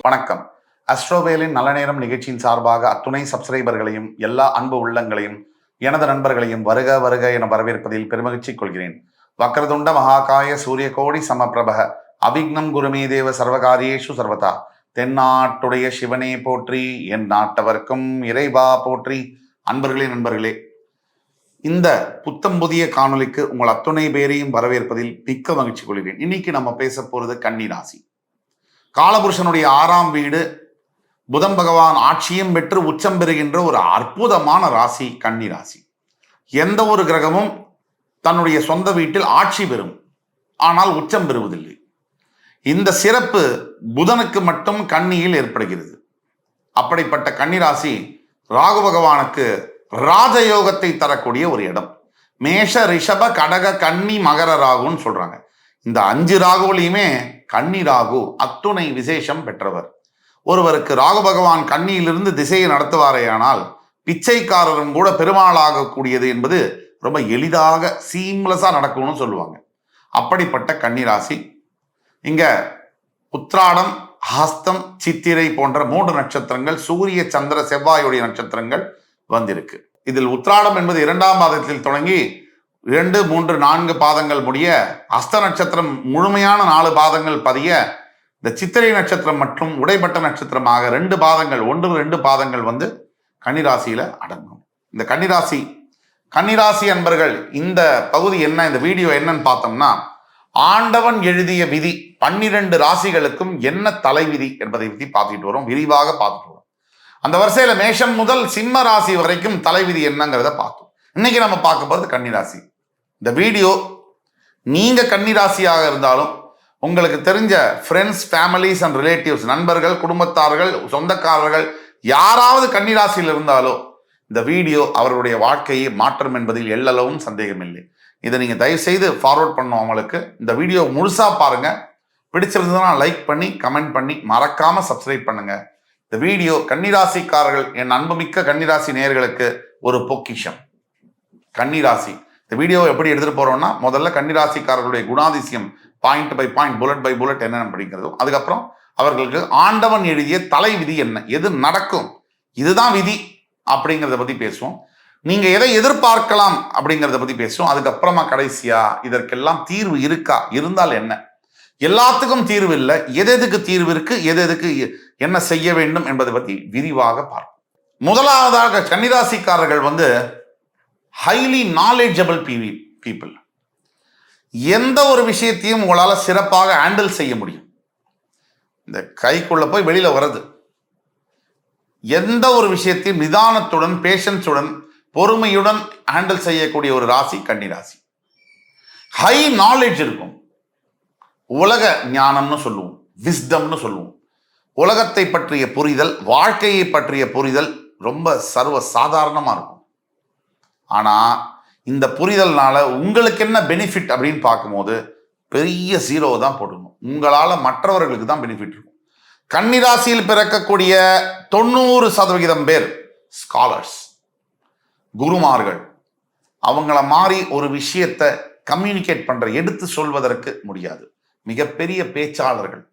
வணக்கம். அஸ்ட்ரோவேலின் நல்ல நேரம் நிகழ்ச்சியின் சார்பாக அத்துணை சப்ஸ்கிரைபர்களையும் எல்லா அன்பு உள்ளங்களையும் எனது நண்பர்களையும் வருக வருக என வரவேற்பதில் பெருமகிழ்ச்சி கொள்கிறேன். வக்ரதுண்ட மகாகாய சூரிய கோடி சமப்பிரபக அவிக்னம் குருமே தேவ சர்வகாரியேஷு சர்வதா. தென்னாட்டுடைய சிவனே போற்றி, என் நாட்டவர்க்கும் இறைவா போற்றி. நண்பர்களே, இந்த புத்தம் புதிய காணொலிக்கு உங்கள் அத்துணை பேரையும் வரவேற்பதில் மிக்க மகிழ்ச்சி கொள்கிறேன். இன்னைக்கு நம்ம பேச போறது கன்னி ராசி. காலபுருஷனுடைய 6ஆம் வீடு, புதன் பகவான் ஆட்சியும் பெற்று உச்சம் பெறுகின்ற ஒரு அற்புதமான ராசி கன்னி ராசி. எந்த ஒரு கிரகமும் தன்னுடைய சொந்த வீட்டில் ஆட்சி பெறும், ஆனால் உச்சம் பெறுவதில்லை. இந்த சிறப்பு புதனுக்கு மட்டும் கன்னியில் ஏற்படுகிறது. அப்படிப்பட்ட கன்னி ராசி ராகு பகவானுக்கு ராஜயோகத்தை தரக்கூடிய ஒரு இடம். மேஷ, ரிஷப, கடக, கன்னி, மகர ராகுன்னு சொல்றாங்க. இந்த 5 ராகுவிலையுமே கன்னி ராகு அத்துணை விசேஷம் பெற்றவர். ஒருவருக்கு ராகு பகவான் கன்னியிலிருந்து திசையை நடத்துவாரேயானால் பிச்சைக்காரரும் கூட பெருமாளாகக்கூடியது என்பது ரொம்ப எளிதாக சீம்லஸா நடக்கும்னு சொல்லுவாங்க. அப்படிப்பட்ட கன்னி ராசி இங்க உத்திராடம், ஹஸ்தம், சித்திரை போன்ற 3 நட்சத்திரங்கள், சூரிய சந்திர செவ்வாயுடைய நட்சத்திரங்கள் வந்திருக்கு. இதில் உத்திராடம் என்பது 2ஆம் பாதத்தில் தொடங்கி 2, 3, 4 பாதங்கள் முடிய, ஹஸ்த நட்சத்திரம் முழுமையான 4 பாதங்கள் பதிய, இந்த சித்திரை நட்சத்திரம் மற்றும் உடைப்பட்ட நட்சத்திரமாக 2 பாதங்கள் 1-2 பாதங்கள் வந்து கன்னிராசியில அடங்கும். இந்த கன்னிராசி அன்பர்கள், இந்த பகுதி என்ன, இந்த வீடியோ என்னன்னு பார்த்தோம்னா, ஆண்டவன் எழுதிய விதி 12 ராசிகளுக்கும் என்ன தலைவிதி என்பதை பற்றி பார்த்துட்டு வரும், விரிவாக பார்த்துட்டு வரும். அந்த வரிசையில மேஷம் முதல் சிம்ம ராசி வரைக்கும் தலைவிதி என்னங்கிறத பார்த்தோம். இன்னைக்கு நம்ம பார்க்க போறது கன்னிராசி. இந்த வீடியோ நீங்க கன்னிராசியாக இருந்தாலும், உங்களுக்கு தெரிஞ்ச ஃப்ரெண்ட்ஸ், ஃபேமிலிஸ் அண்ட் ரிலேட்டிவ்ஸ், நண்பர்கள், குடும்பத்தார்கள், சொந்தக்காரர்கள் யாராவது கன்னிராசியில் இருந்தாலோ இந்த வீடியோ அவர்களுடைய வாழ்க்கையை மாற்றும் என்பதில் எல்லளவும் சந்தேகமில்லை. இதை நீங்க தயவு செய்து ஃபார்வர்ட் பண்ணணும். அவங்களுக்கு இந்த வீடியோ முழுசா பாருங்க. பிடிச்சிருந்ததுன்னா லைக் பண்ணி, கமெண்ட் பண்ணி, மறக்காம சப்ஸ்கிரைப் பண்ணுங்க. இந்த வீடியோ கன்னிராசிக்காரர்கள், என் அன்புமிக்க கன்னிராசி நேயர்களுக்கு ஒரு பொக்கிஷம். கன்னிராசி இந்த வீடியோ எப்படி எடுத்துட்டு போறோம்னா, முதல்ல கன்னிராசிக்காரர்களுடைய குணாதிசயம் point by point, bullet by bullet என்ன அப்படிங்கிறதும், அதுக்கப்புறம் அவர்களுக்கு ஆண்டவன் எழுதிய தலை விதி என்ன, எது நடக்கும், இதுதான் விதி அப்படிங்கிறத பத்தி பேசுவோம். நீங்க எதை எதிர்பார்க்கலாம் அப்படிங்கிறத பத்தி பேசுவோம். அதுக்கப்புறமா கடைசியா இதற்கெல்லாம் தீர்வு இருக்கா, இருந்தால் என்ன, எல்லாத்துக்கும் தீர்வு இல்லை, எதுக்கு தீர்வு இருக்கு, எதுக்கு என்ன செய்ய வேண்டும் என்பதை பத்தி விரிவாக பார்ப்போம். முதலாவதாக கன்னிராசிக்காரர்கள் வந்து ஹைலி நாலேஜபிள் பீப்புள். எந்த ஒரு விஷயத்தையும் உங்களால சிறப்பாக ஹேண்டில் செய்ய முடியும். இந்த கைக்குள்ள போய் வெளியில வர்றது, எந்த ஒரு விஷயத்தையும் நிதானத்துடன், பேஷன்ஸுடன், பொறுமையுடன் ஹேண்டில் செய்யக்கூடிய ஒரு ராசி கன்னிராசி. ஹை நாலேஜ் இருக்கும். உலக ஞானம்னு சொல்லுவோம், விஸ்டம்னு சொல்லுவோம். உலகத்தை பற்றிய புரிதல், வாழ்க்கையை பற்றிய புரிதல் ரொம்ப சர்வ சாதாரணமா இருக்கும். ஆனா இந்த புரிதல்னால உங்களுக்கு என்ன பெனிஃபிட் அப்படின்னு பார்க்கும்போது பெரிய 0 தான் போடணும். உங்களால மற்றவர்களுக்கு தான் பெனிஃபிட் இருக்கும். கன்னிராசியில் பிறக்கக்கூடிய 90% பேர் ஸ்காலர்ஸ், குருமார்கள். அவங்கள மாறி ஒரு விஷயத்தை கம்யூனிகேட் பண்ற, எடுத்து சொல்வதற்கு முடியாது. மிகப்பெரிய பேச்சாளர்கள்,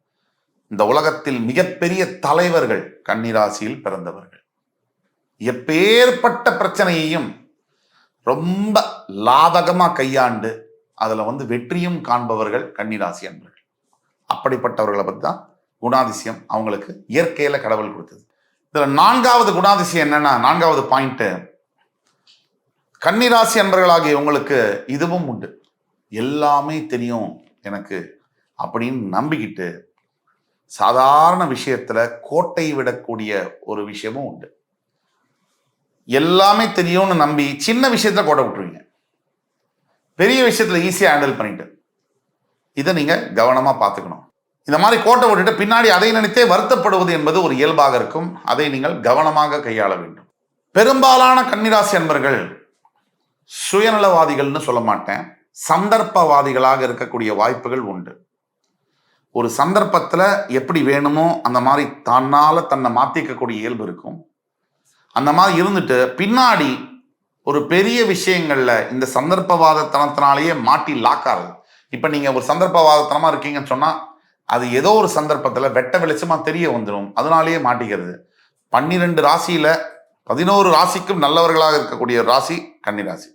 இந்த உலகத்தில் மிகப்பெரிய தலைவர்கள் கன்னிராசியில் பிறந்தவர்கள். எப்பேற்பட்ட பிரச்சனையையும் ரொம்ப லாபகமா கையாண்டு அதுல வந்து வெற்றியும் காண்பவர்கள் கன்னிராசி அன்பர்கள். அப்படிப்பட்டவர்களை பற்றி தான் குணாதிசயம் அவங்களுக்கு இயற்கையில கடவுள் கொடுத்தது. இதுல 4வது குணாதிசயம் என்னன்னா, 4வது பாயிண்ட், கன்னிராசி அன்பர்களாகிய உங்களுக்கு இதுவும் உண்டு. எல்லாமே தெரியும் எனக்கு அப்படின்னு நம்பிக்கிட்டு சாதாரண விஷயத்துல கோட்டை விடக்கூடிய ஒரு விஷயமும் உண்டு. எல்லாமே தெரியும்னு நம்பி சின்ன விஷயத்துல கோட்டை விட்டுருவீங்க, பெரிய விஷயத்துல ஈஸியா ஹேண்டில் பண்ணிட்டு. இதை நீங்க கவனமா பார்த்துக்கணும். இந்த மாதிரி கோட்டை விட்டுட்டு பின்னாடி அதை நினைத்தே வருத்தப்படுவது என்பது ஒரு இயல்பாக இருக்கும். அதை நீங்கள் கவனமாக கையாள வேண்டும். பெரும்பாலான கன்னிராசி அன்பர்கள் சுயநலவாதிகள்னு சொல்ல மாட்டேன், சந்தர்ப்பவாதிகளாக இருக்கக்கூடிய வாய்ப்புகள் உண்டு. ஒரு சந்தர்ப்பத்துல எப்படி வேணுமோ அந்த மாதிரி தன்னை மாத்திக்கக்கூடிய இயல்பு இருக்கும். அந்த மாதிரி இருந்துட்டு பின்னாடி ஒரு பெரிய விஷயங்கள்ல இந்த சந்தர்ப்பவாதத்தனத்தினாலேயே மாட்டி லாக்காரு. இப்ப நீங்க ஒரு சந்தர்ப்பவாதத்தனமா இருக்கீங்கன்னு சொன்னா, அது ஏதோ ஒரு சந்தர்ப்பத்தில் வெட்ட வெளிச்சமா தெரிய வந்துடும், அதனாலேயே மாட்டிக்கிறது. 12 ராசியில 11 ராசிக்கும் நல்லவர்களாக இருக்கக்கூடிய ராசி கன்னிராசி.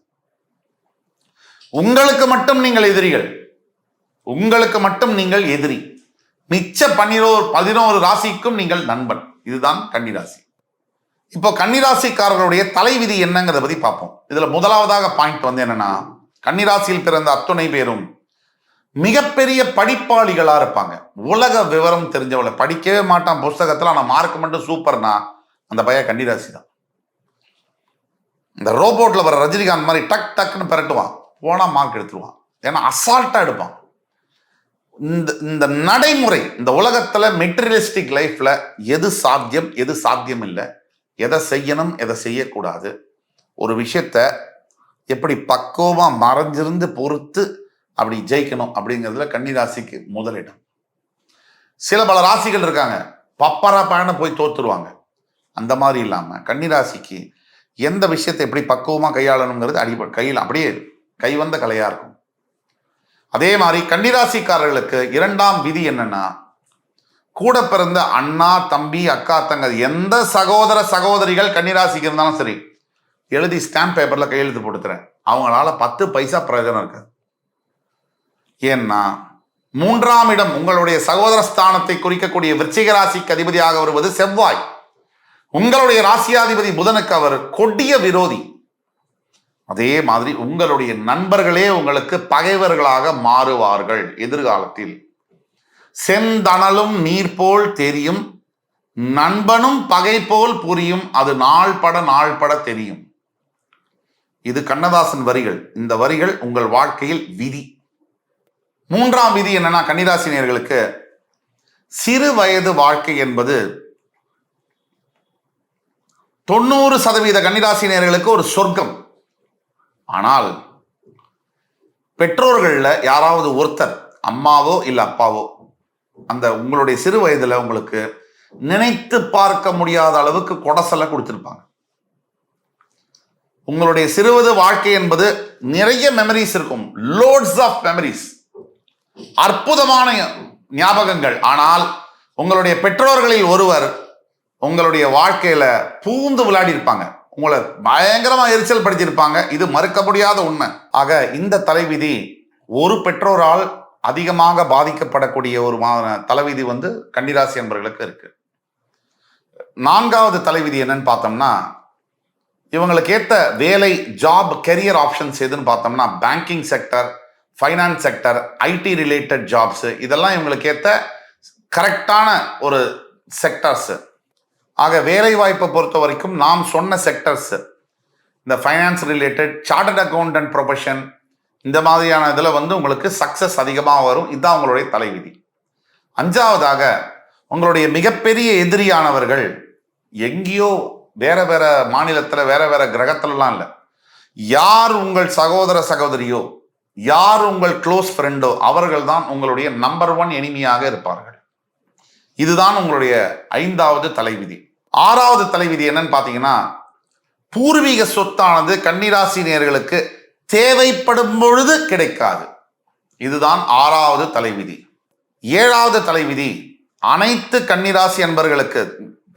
உங்களுக்கு மட்டும் நீங்கள் எதிரிகள், உங்களுக்கு மட்டும் நீங்கள் எதிரி, மிச்ச 11 ராசிக்கும் நீங்கள் நண்பன். இதுதான் கன்னிராசி. இப்போ கன்னிராசிக்காரர்களுடைய தலைவிதி என்னங்கிறத பத்தி பார்ப்போம். இதுல முதலாவதாக பாயிண்ட் வந்து என்னன்னா, கன்னிராசியில் பிறந்த அத்துணை பேரும் மிகப்பெரிய படிப்பாளிகளா இருப்பாங்க. உலக விவரம் தெரிஞ்சவளை, படிக்கவே மாட்டான் புஸ்தகத்துல, ஆனா மார்க் மட்டும் சூப்பர்னா அந்த பையன் கன்னிராசி தான். இந்த ரோபோட்ல வர ரஜினிகாந்த் மாதிரி டக் டக்குன்னு பெரட்டுவான், போனா மார்க் எடுத்துருவான். ஏன்னா அசால்ட்டா எடுப்பான். இந்த நடைமுறை, இந்த உலகத்துல மெட்டீரியலிஸ்டிக் லைஃப்ல எது சாத்தியம் எது சாத்தியம் இல்லை, எதை செய்யணும் எதை செய்யக்கூடாது, ஒரு விஷயத்த எப்படி பக்குவமா மறைஞ்சிருந்து பொறுத்து அப்படி ஜெயிக்கணும் அப்படிங்கிறதுல கன்னிராசிக்கு முதலிடம். சில பல ராசிகள் இருக்காங்க, பப்பரா பயணம் போய் தோத்துருவாங்க. அந்த மாதிரி இல்லாம கன்னிராசிக்கு எந்த விஷயத்தை எப்படி பக்குவமா கையாளணுங்கிறது அடிப்படை கையில் அப்படியே கைவந்த கலையா இருக்கும். அதே மாதிரி கன்னிராசிக்காரர்களுக்கு இரண்டாம் விதி என்னன்னா, கூட பிறந்த அண்ணா தம்பி அக்கா தங்க எந்த சகோதர சகோதரிகள் கன்னிராசிக்கு இருந்தாலும் சரி, எழுதி ஸ்டாம்ப் பேப்பர்ல கையெழுத்து போட்டுக்கிறேன், அவங்களால 10 பைசா பிரயோஜனம் இருக்காது. ஏன்னா 3ஆம் இடம் உங்களுடைய சகோதர ஸ்தானத்தை குறிக்கக்கூடிய விருச்சிக ராசிக்கு அதிபதியாக வருவது செவ்வாய். உங்களுடைய ராசியாதிபதி புதனுக்கு அவர் கொடிய விரோதி. அதே மாதிரி உங்களுடைய நண்பர்களே உங்களுக்கு பகைவர்களாக மாறுவார்கள் எதிர்காலத்தில். செந்தணலும் நீர் போல் தெரியும், நண்பனும் பகை போல் புரியும், அது நாள்பட தெரியும். இது கண்ணதாசன் வரிகள். இந்த வரிகள் உங்கள் வாழ்க்கையில் விதி. 3ஆம் விதி என்னன்னா, கன்னிராசினியர்களுக்கு சிறு வயது வாழ்க்கை என்பது 90% கன்னிராசினியர்களுக்கு ஒரு சொர்க்கம். ஆனால் பெற்றோர்கள்ல யாராவது ஒருத்தர், அம்மாவோ இல்ல அப்பாவோ, அந்த உங்களுடைய சிறு வயதுல உங்களுக்கு நினைத்து பார்க்க முடியாத அளவுக்கு கொடசலை கொடுத்திருப்பாங்க. உங்களுடைய சிறுவது வாழ்க்கை என்பது நிறைய மெமரிஸ் இருக்கும், லோட்ஸ் ஆஃப் மெமரிஸ், அற்புதமான ஞாபகங்கள். ஆனால் உங்களுடைய பெற்றோர்களில் ஒருவர் உங்களுடைய வாழ்க்கையில பூந்து விளையாடி இருப்பாங்க, உங்களை பயங்கரமா எரிச்சல் படுத்தியிருப்பாங்க. இது மறுக்க முடியாத உண்மை. ஆக இந்த தலைவிதி ஒரு பெற்றோரால் அதிகமாக பாதிக்கப்படக்கூடிய ஒரு தலைவிதி வந்து கன்னிராசி என்பவர்களுக்கு இருக்கு. 4வது தலைவிதி என்னன்னு பார்த்தோம்னா, இவங்களுக்கு ஏற்ற வேலை, ஜாப், கெரியர் ஆப்ஷன்ஸ் எதுன்னு பார்த்தோம்னா banking sector, finance sector, IT related jobs, இதெல்லாம் இவங்களுக்கு ஏற்ற கரெக்டான ஒரு செக்டர்ஸ். ஆக வேலை வாய்ப்பை பொறுத்த வரைக்கும் நாம் சொன்ன செக்டர்ஸ், இந்த finance related, chartered accountant profession, இந்த மாதிரியான இதில் வந்து உங்களுக்கு சக்சஸ் அதிகமாக வரும். இதுதான் உங்களுடைய தலைவிதி. 5வதாக உங்களுடைய மிகப்பெரிய எதிரியானவர்கள் எங்கேயோ வேற வேற மாநிலத்தில் வேற வேற கிரகத்திலலாம் இல்லை, யார் உங்கள் சகோதர சகோதரியோ, யார் உங்கள் க்ளோஸ் ஃப்ரெண்டோ, அவர்கள் தான் உங்களுடைய நம்பர் 1 எனிமியாக இருப்பார்கள். இதுதான் உங்களுடைய 5வது தலைவிதி. 6வது தலைவிதி என்னன்னு பார்த்தீங்கன்னா, பூர்வீக சொத்தானது கன்னிராசினியர்களுக்கு தேவைப்படும் பொழுது கிடைக்காது. இதுதான் 6வது தலைவிதி. 7வது தலைவிதி, அனைத்து கன்னிராசி என்பவர்களுக்கு,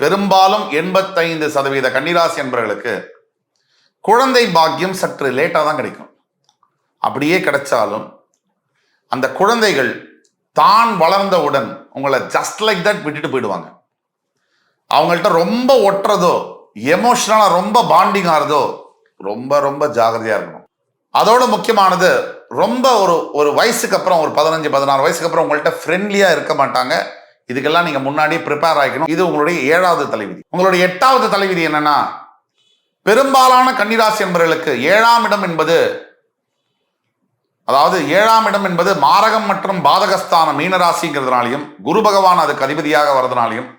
பெரும்பாலும் 85% கன்னிராசி என்பவர்களுக்கு குழந்தை பாக்கியம் சற்று லேட்டாக தான் கிடைக்கும். அப்படியே கிடைச்சாலும் அந்த குழந்தைகள் தான் வளர்ந்தவுடன் உங்களை ஜஸ்ட் லைக் தட் விட்டுட்டு போயிடுவாங்க. அவங்கள்ட்ட ரொம்ப ஒட்டுறதோ, எமோஷனலா ரொம்ப பாண்டிங் ஆகிறதோ ரொம்ப ரொம்ப ஜாகிரதையா இருக்கணும். அதோட முக்கியமானது, ரொம்ப ஒரு வயசுக்கு அப்புறம், ஒரு 15-16 வயசுக்கு அப்புறம் உங்கள்கிட்ட ஃப்ரெண்ட்லியா இருக்க மாட்டாங்க. இதுக்கெல்லாம் நீங்க முன்னாடி ப்ரிப்பேர் ஆகிக்கணும். இது உங்களுடைய 7வது தலைவிதி. உங்களுடைய 8வது தலைவிதி என்னன்னா, பெரும்பாலான கன்னிராசி என்பவர்களுக்கு 7ஆம் இடம் என்பது, அதாவது 7ஆம் இடம் என்பது மாரகம் மற்றும் பாதகஸ்தானம் மீனராசிங்கிறதுனாலையும், குரு பகவான் அதுக்கு அதிபதியாக வர்றதுனாலையும்,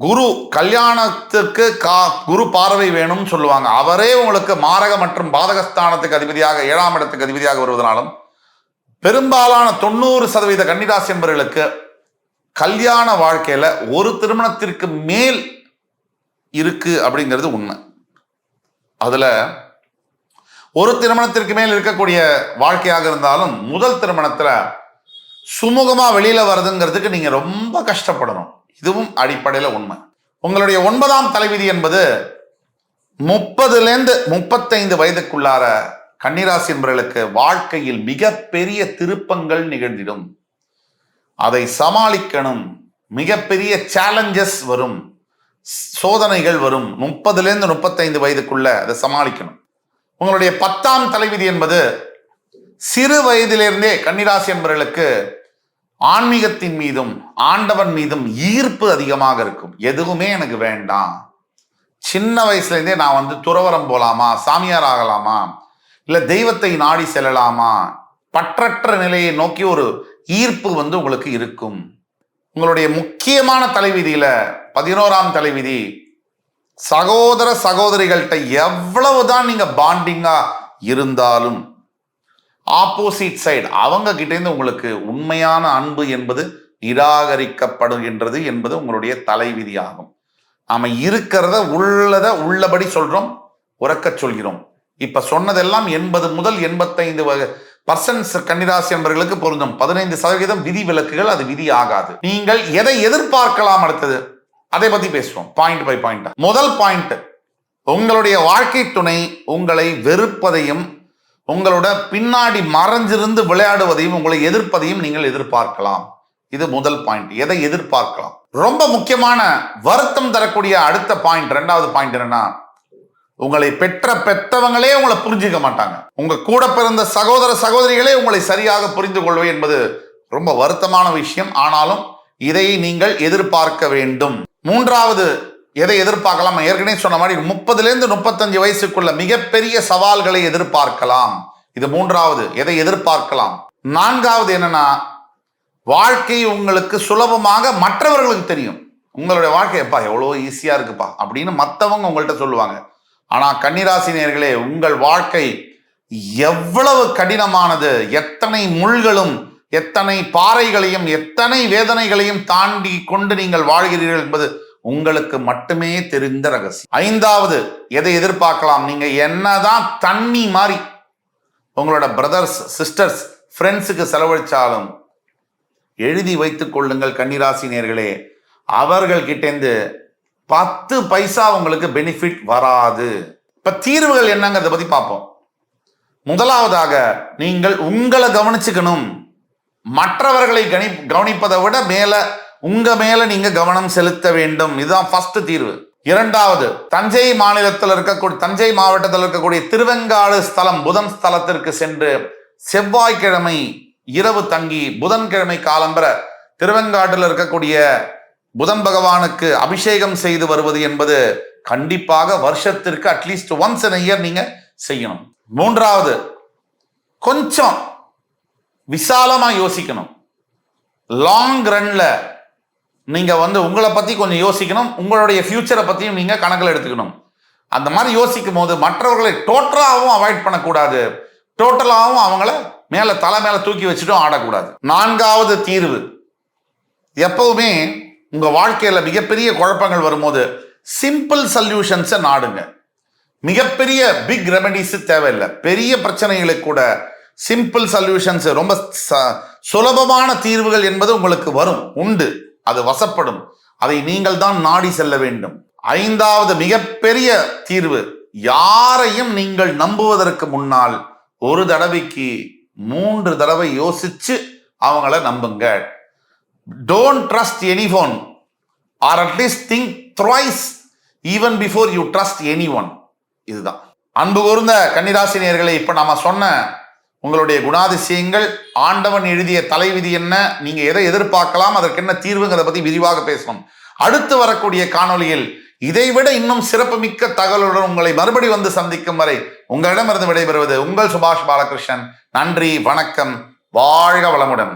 குரு கல்யாணத்துக்கு குரு பார்வை வேணும்னு சொல்லுவாங்க. அவரே உங்களுக்கு மாரக மற்றும் பாதகஸ்தானத்துக்கு அதிபதியாக 7ஆம் இடத்துக்கு அதிபதியாக வருவதனாலும், பெரும்பாலான 90% கன்னிராசி என்பவர்களுக்கு கல்யாண வாழ்க்கையில ஒரு திருமணத்திற்கு மேல் இருக்கு அப்படிங்கிறது உண்மை. அதுல ஒரு திருமணத்திற்கு மேல் இருக்கக்கூடிய வாழ்க்கையாக இருந்தாலும், முதல் திருமணத்துல சுமூகமா வெளியில வருதுங்கிறதுக்கு நீங்க ரொம்ப கஷ்டப்படணும். இதுவும் அடிப்படையில உண்மை. உங்களுடைய 9ஆம் தலைவிதி என்பது 30லேருந்து 35 வயதுக்குள்ளார கன்னிராசி என்பவர்களுக்கு வாழ்க்கையில் மிகப்பெரிய திருப்பங்கள் நிகழ்ந்திடும். அதை சமாளிக்கணும். மிகப்பெரிய சேலஞ்சஸ் வரும், சோதனைகள் வரும். 30லேருந்து 35 வயதுக்குள்ள அதை சமாளிக்கணும். உங்களுடைய 10ஆம் தலைவிதி என்பது சிறு வயதிலிருந்தே கன்னிராசி என்பவர்களுக்கு ஆன்மீகத்தின் மீதும் ஆண்டவன் மீதும் ஈர்ப்பு அதிகமாக இருக்கும். எதுவுமே எனக்கு வேண்டாம், சின்ன வயசுல இருந்தே நான் துறவரம் போலாமா, சாமியார் ஆகலாமா, இல்ல தெய்வத்தை நாடி செல்லலாமா, பற்றற்ற நிலையை நோக்கி ஒரு ஈர்ப்பு உங்களுக்கு இருக்கும். உங்களுடைய முக்கியமான தலைவிதியில 11ஆம் தலைவிதி, சகோதர சகோதரிகள்கிட்ட எவ்வளவுதான் நீங்க பாண்டிங்கா இருந்தாலும் ஆப்போசிட் சைடு அவங்க கிட்ட இருந்து உங்களுக்கு உண்மையான அன்பு என்பது நிராகரிக்கப்படுகின்றது என்பது உங்களுடைய தலைவிதி ஆகும். நாம இருக்கிறத உள்ளபடி சொல்றோம், உறக்க சொல்கிறோம். இப்ப சொன்னதெல்லாம் 80 முதல் 85% கன்னிராசி என்பவர்களுக்கு பொருந்தும். 15% விதி விலக்குகள், அது விதி ஆகாது. நீங்கள் எதை எதிர்பார்க்கலாம் அடுத்தது அதை பத்தி பேசுவோம், பாயிண்ட் பை பாயிண்ட். முதல் பாயிண்ட், உங்களுடைய வாழ்க்கை துணை உங்களை வெறுப்பதையும் உங்களோட பின்னாடி மறைஞ்சிருந்து விளையாடுவதையும் உங்களை எதிர்ப்பதையும் நீங்கள் எதிர்பார்க்கலாம். இது முதல் பாயிண்ட். எதை எதிர்பார்க்கலாம்? ரொம்ப முக்கியமான வருத்தம் தரக்கூடிய அடுத்த பாயிண்ட், 2வது பாயிண்ட் என்னன்னா, உங்களை பெற்றவங்களே உங்களை புரிஞ்சுக்க மாட்டாங்க. உங்க கூட பிறந்த சகோதர சகோதரிகளே உங்களை சரியாக புரிந்து கொள்வது என்பது ரொம்ப வருத்தமான விஷயம். ஆனாலும் இதை நீங்கள் எதிர்பார்க்க வேண்டும். 3வது எதை எதிர்பார்க்கலாம்? ஏற்கனவே சொன்ன மாதிரி 30லேருந்து 35 வயசுக்குள்ள மிகப்பெரிய சவால்களை எதிர்பார்க்கலாம். இது 3வது, எதை எதிர்பார்க்கலாம். 4வது என்னன்னா, வாழ்க்கை உங்களுக்கு சுலபமாக மற்றவர்களுக்கு தெரியும். உங்களுடைய வாழ்க்கை எப்பா எவ்வளோ ஈஸியா இருக்குப்பா அப்படின்னு மற்றவங்க உங்கள்கிட்ட சொல்லுவாங்க. ஆனா கன்னிராசி நேயர்களே, உங்கள் வாழ்க்கை எவ்வளவு கடினமானது, எத்தனை முள்களும் எத்தனை பாறைகளையும் எத்தனை வேதனைகளையும் தாண்டி கொண்டு நீங்கள் வாழ்கிறீர்கள் என்பது உங்களுக்கு மட்டுமே தெரிந்த ரகசியம். 5வது எதை எதிர்பார்க்கலாம்? நீங்க என்னதான் தண்ணி மாதிரி உங்களோட பிரதர்ஸ் சிஸ்டர்ஸ் ஃப்ரெண்ட்ஸுக்கு செலவழிச்சாலும் எழுதி வைத்துக் கொள்ளுங்கள் கன்னிராசி நேயர்களே, அவர்கள் கிட்டேந்து 10 பைசா உங்களுக்கு பெனிஃபிட் வராது. இப்ப தீர்வுகள் என்னங்கிறத பத்தி பார்ப்போம். முதலாவதாக நீங்கள் உங்களை கவனிச்சுக்கணும். மற்றவர்களை கவனிப்பதை விட உங்க மேல நீங்க கவனம் செலுத்த வேண்டும். இதுதான் ஃபர்ஸ்ட் தீர்வு. 2வது, தஞ்சை மாவட்டத்தில் இருக்கக்கூடிய திருவெங்காடு ஸ்தலம் புதன் ஸ்தலத்திற்கு சென்று செவ்வாய்க்கிழமை இரவு தங்கி புதன்கிழமை காலம்பர திருவெங்காட்டில் இருக்கக்கூடிய புதன் பகவானுக்கு அபிஷேகம் செய்து வருவது என்பது கண்டிப்பாக வருஷத்திற்கு at least once in a year நீங்க செய்யணும். 3வது, கொஞ்சம் விசாலமா யோசிக்கணும். லாங் ரன்ல நீங்க உங்களை பத்தி கொஞ்சம் யோசிக்கணும். உங்களுடைய ஃபியூச்சரை பத்தியும் நீங்க கணக்கில் எடுத்துக்கணும். அந்த மாதிரி யோசிக்கும் போது மற்றவர்களை டோட்டலாகவும் அவாய்ட் பண்ணக்கூடாது, டோட்டலாகவும் அவங்கள தலை மேல தூக்கி வச்சுட்டும் ஆடக்கூடாது. 4வது தீர்வு, எப்பவுமே உங்க வாழ்க்கையில மிகப்பெரிய குழப்பங்கள் வரும்போது சிம்பிள் சொல்யூஷன்ஸை நாடுங்க. மிகப்பெரிய பிக் ரெமெடிஸ் தேவையில்லை. பெரிய பிரச்சனைகளுக்கு கூட சிம்பிள் சொல்யூஷன்ஸ், ரொம்ப சுலபமான தீர்வுகள் என்பது உங்களுக்கு உண்டு. அது வசப்படும். அதை நீங்கள் தான் நாடி செல்ல வேண்டும். 5வது மிகப்பெரிய தீர்வு, யாரையும் நீங்கள் நம்புவதற்கு முன்னால் ஒரு தடவைக்கு 3 தடவை யோசிச்சு அவங்கள நம்புங்க. Don't trust anyone, or at least think thrice even before you trust anyone. இதுதான் அன்பு கூர்ந்த கன்னிராசி நேயர்களே. இப்ப நாம சொன்ன உங்களுடைய குணாதிசயங்கள், ஆண்டவன் எழுதிய தலைவிதி என்ன, நீங்க எதை எதிர்பார்க்கலாம், அதற்கு என்ன தீர்வுங்கிறத பத்தி விரிவாக பேசணும். அடுத்து வரக்கூடிய காணொலியில் இதைவிட இன்னும் சிறப்புமிக்க தகவலுடன் உங்களை மறுபடி சந்திக்கும் வரை உங்களிடமிருந்து விடைபெறுவது உங்கள் சுபாஷ் பாலகிருஷ்ணன். நன்றி, வணக்கம், வாழ்க வளமுடன்.